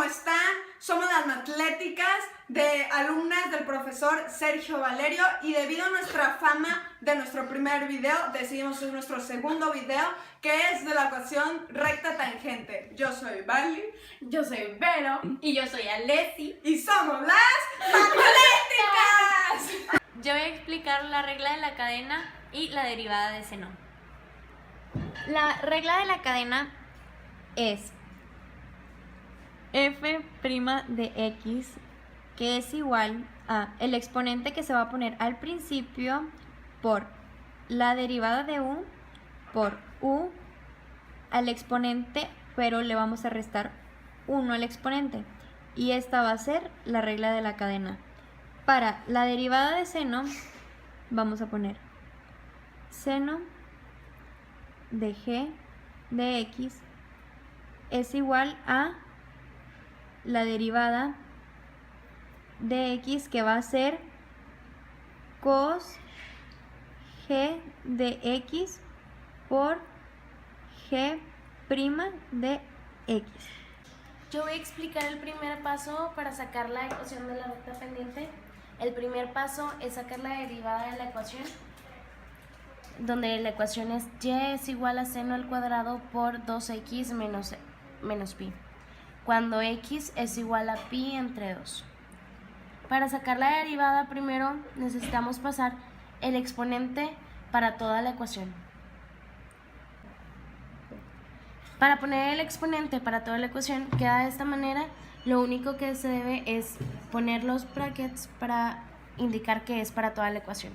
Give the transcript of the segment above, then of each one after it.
están? Somos las Matléticas, de alumnas del profesor Sergio Valerio, y debido a nuestra fama de nuestro primer video, decidimos hacer nuestro segundo video, que es de la ecuación recta tangente. Yo soy Vali, yo soy Vero y yo soy Alessi y somos las Matléticas. Yo voy a explicar la regla de la cadena y la derivada de seno. La regla de la cadena es f' de x, que es igual a el exponente que se va a poner al principio por la derivada de u por u al exponente, pero le vamos a restar 1 al exponente. Y esta va a ser la regla de la cadena. Para la derivada de seno vamos a poner seno de g de x es igual a la derivada de x, que va a ser cos g de x por g' de x. Yo voy a explicar el primer paso para sacar la ecuación de la recta pendiente. El primer paso es sacar la derivada de la ecuación, donde la ecuación es y es igual a seno al cuadrado por 2x menos pi, cuando x es igual a pi entre 2. Para sacar la derivada, primero necesitamos pasar el exponente para toda la ecuación. Para poner el exponente para toda la ecuación queda de esta manera. Lo único que se debe es poner los brackets para indicar que es para toda la ecuación.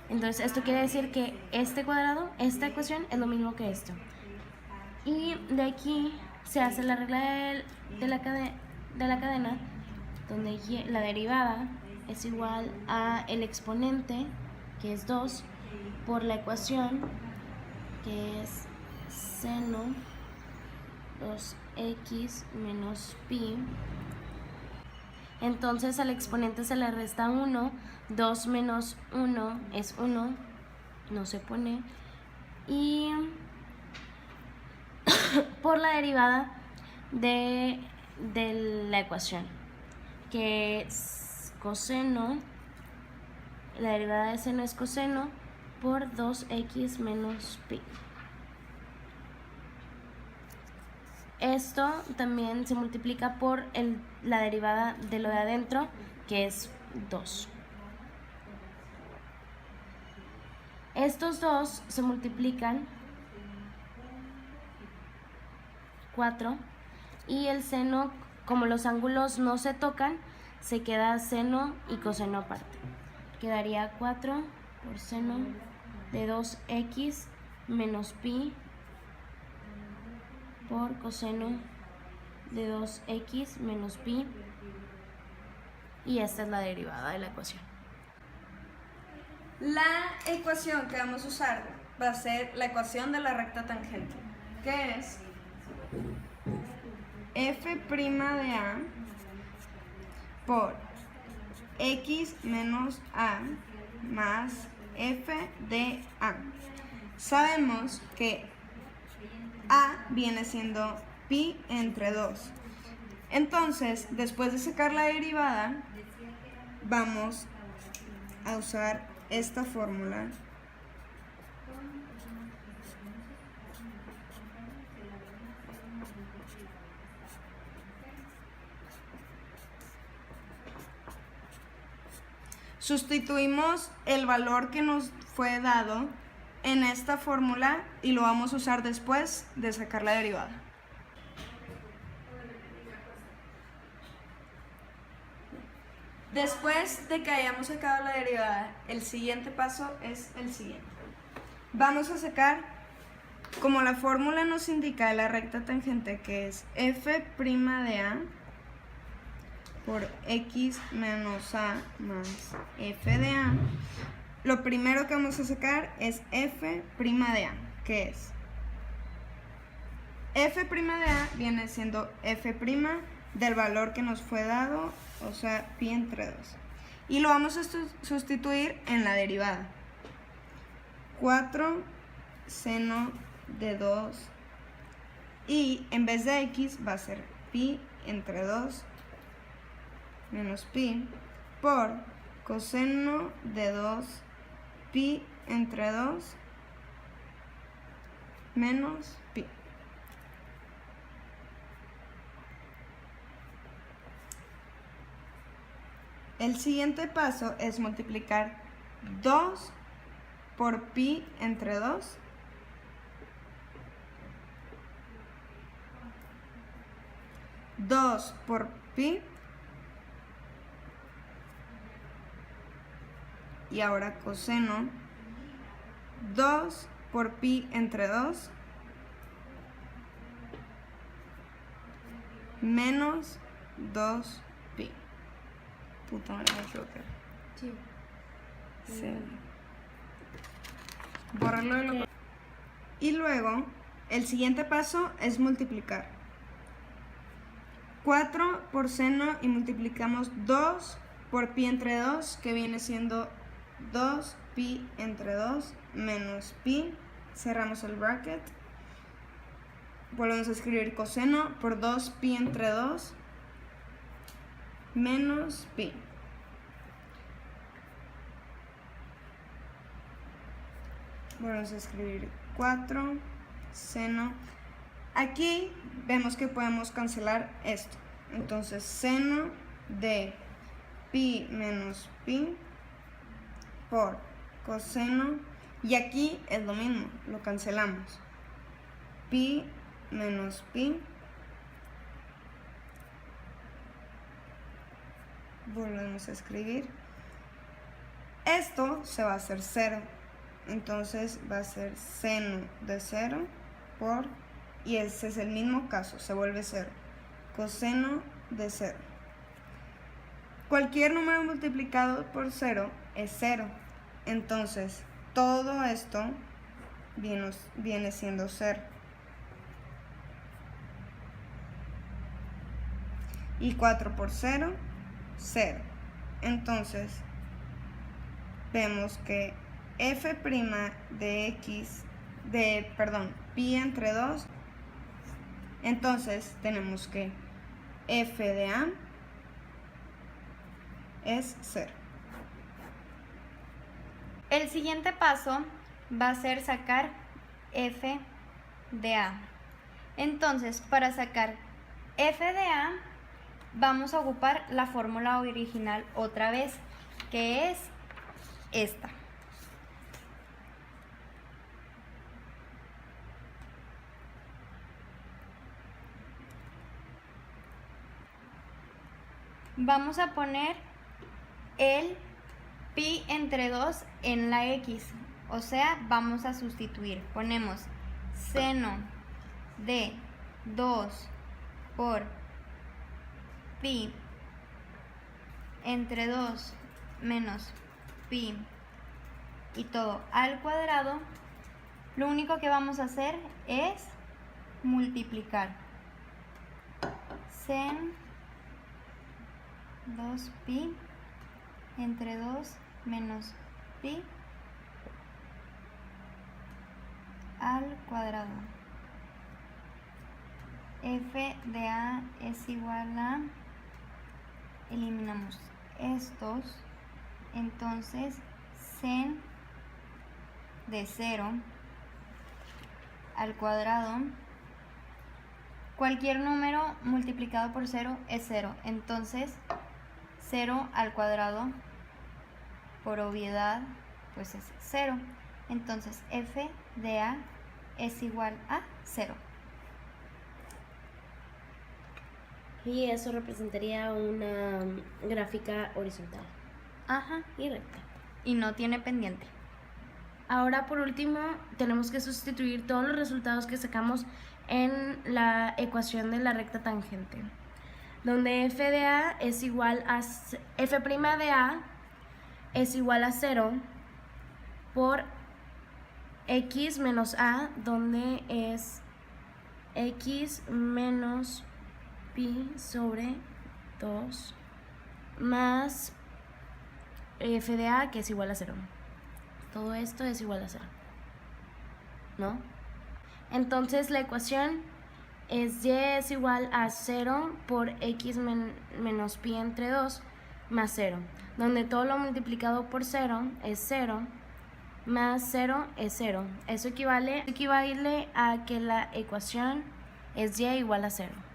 Entonces esto quiere decir que este cuadrado, esta ecuación, es lo mismo que esto. Y de aquí se hace la regla de la cadena, donde la derivada es igual a el exponente, que es 2, por la ecuación, que es seno 2x menos pi. Entonces al exponente se le resta 1, 2 menos 1 es 1, no se pone, y por la derivada de la ecuación, que es coseno, la derivada de seno es coseno por 2x menos pi. Esto también se multiplica por la derivada de lo de adentro, que es 2. Estos dos se multiplican 4, y el seno, como los ángulos no se tocan, se queda seno y coseno aparte. Quedaría 4 por seno de 2x menos pi por coseno de 2x menos pi, y esta es la derivada de la ecuación. La ecuación que vamos a usar va a ser la ecuación de la recta tangente, que es f' de a por x menos a más f de a. Sabemos que a viene siendo pi entre 2. Entonces, después de sacar la derivada, vamos a usar esta fórmula . Sustituimos el valor que nos fue dado en esta fórmula y lo vamos a usar después de sacar la derivada. Después de que hayamos sacado la derivada, el siguiente paso es el siguiente. Vamos a sacar, como la fórmula nos indica, la recta tangente, que es f' de a por x menos a más f de a. Lo primero que vamos a sacar es f' de a, que es f' de a viene siendo f' del valor que nos fue dado, o sea, pi entre 2. Y lo vamos a sustituir en la derivada. 4 seno de 2, y en vez de x va a ser pi entre 2 menos pi por coseno de 2 pi entre 2 menos pi. El siguiente paso es multiplicar 2 por pi entre 2 2 por pi y ahora coseno 2 por pi entre 2 menos 2 pi. Puta madre, me equivoqué. Sí. Sí. Borrarlo de lo... Y luego, el siguiente paso es multiplicar 4 por seno y multiplicamos 2 por pi entre 2, que viene siendo 2 pi entre 2 menos pi. Cerramos el bracket. Volvemos a escribir coseno por 2 pi entre 2 menos pi. Volvemos a escribir 4 seno. Aquí vemos que podemos cancelar esto. Entonces seno de pi menos pi por coseno. Y aquí es lo mismo, lo cancelamos. Pi menos pi. Volvemos a escribir. Esto se va a hacer 0. Entonces va a ser seno de 0 por, y ese es el mismo caso, se vuelve 0. Coseno de 0. Cualquier número multiplicado por 0 es 0. Entonces todo esto viene siendo 0. Y 4 por 0, 0. Entonces vemos que f' de x, pi entre 2, entonces tenemos que f de a es 0. El siguiente paso va a ser sacar f de a. Entonces, para sacar f de a, vamos a ocupar la fórmula original otra vez, que es esta. Vamos a poner el pi entre 2 en la x, o sea, vamos a sustituir. Ponemos seno de 2 por pi entre 2 menos pi y todo al cuadrado. Lo único que vamos a hacer es multiplicar sen 2pi entre 2 menos pi al cuadrado. F de a es igual a, eliminamos estos, entonces sen de 0 al cuadrado. Cualquier número multiplicado por 0 es 0, entonces 0 al cuadrado, por obviedad, pues es 0. Entonces f de a es igual a 0. Y eso representaría una gráfica horizontal. Ajá. Y recta. Y no tiene pendiente. Ahora, por último, tenemos que sustituir todos los resultados que sacamos en la ecuación de la recta tangente, donde f de a es igual a f' de a es igual a 0 por x menos a, donde es x menos pi sobre 2 más f de a, que es igual a 0. Todo esto es igual a 0, ¿no? Entonces la ecuación es y es igual a 0 por x menos pi entre 2 más 0, donde todo lo multiplicado por 0 es 0, más 0 es 0. Eso equivale a que la ecuación es y igual a 0.